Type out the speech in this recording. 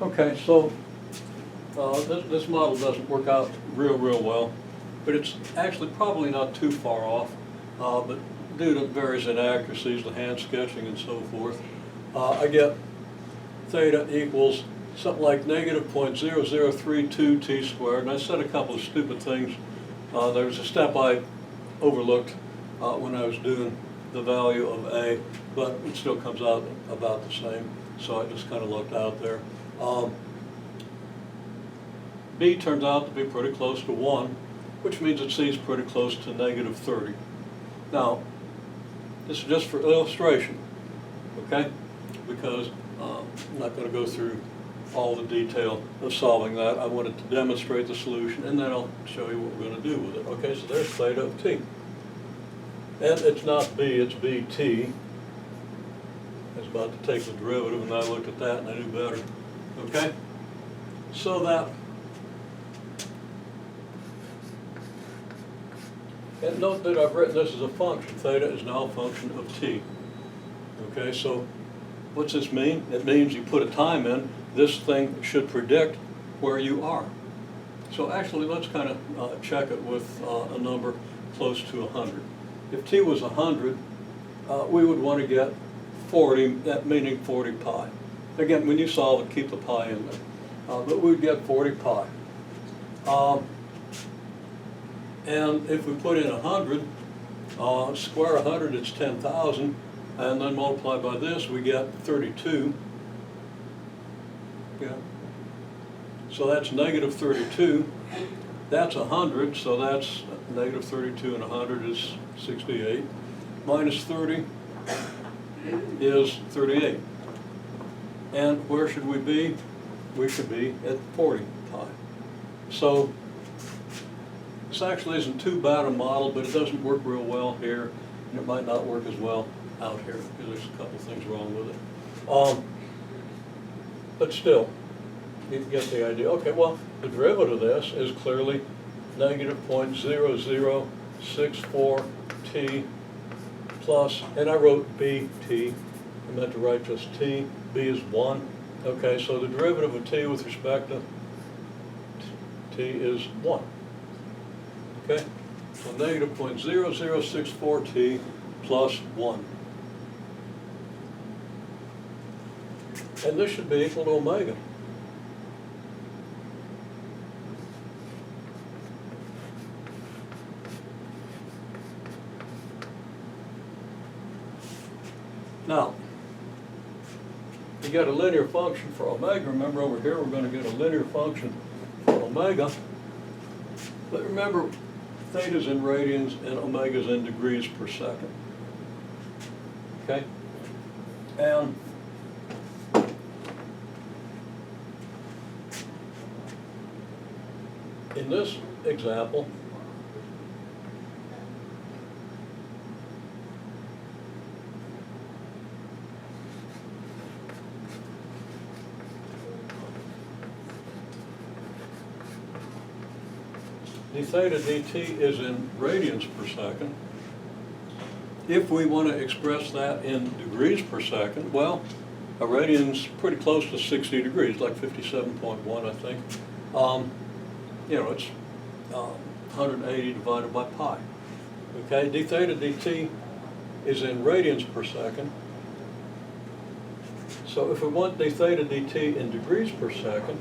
Okay, so this model doesn't work out real well, but it's actually probably not too far off, but due to various inaccuracies, the hand sketching and so forth, I get theta equals something like negative 0.0032 t squared, and I said a couple of stupid things. There was a step I overlooked when I was doing the value of A, but it still comes out about the same, so I just kind of looked out there. B turns out to be pretty close to 1, which means that C is pretty close to negative 30. Now, this is just for illustration, okay? Because I'm not going to go through all the detail of solving that. I wanted to demonstrate the solution, and then I'll show you what we're going to do with it. Okay, so there's theta of t. And it's not b, it's bt. I was about to take the derivative, and I looked at that, and I knew better. Okay? So that, and note that I've written this as a function. Theta is now a function of t. Okay, so what's this mean? It means you put a time in, this thing should predict where you are. So actually, let's kind of check it with a number close to 100. If t was 100, we would want to get 40, that meaning 40 pi. Again, when you solve it, keep the pi in there. But we would get 40 pi. And if we put in 100, square 100, it's 10,000, and then multiply by this, we get 32. Yeah. So that's negative 32. That's 100, so that's negative 32 and 100 is 68. Minus 30 is 38. And where should we be? We should be at 40 pi. So this actually isn't too bad a model, but it doesn't work real well here, and it might not work as well out here because there's a couple things wrong with it. But still, you get the idea. Okay, well, the derivative of this is clearly negative 0.0064 t plus, and I wrote bt. I meant to write just t. B is 1. Okay, so the derivative of t with respect to t is 1. Okay, so negative 0.0064 t plus 1. And this should be equal to omega. Now, you get a linear function for omega. Remember over here we're going to get a linear function for omega. But remember, theta's in radians and omega's in degrees per second. Okay? And in this example, d theta dt is in radians per second. If we want to express that in degrees per second, well, a radian's pretty close to 60 degrees, like 57.1, I think. You know, it's 180 divided by pi. Okay, d theta dt is in radians per second. So if we want d theta dt in degrees per second,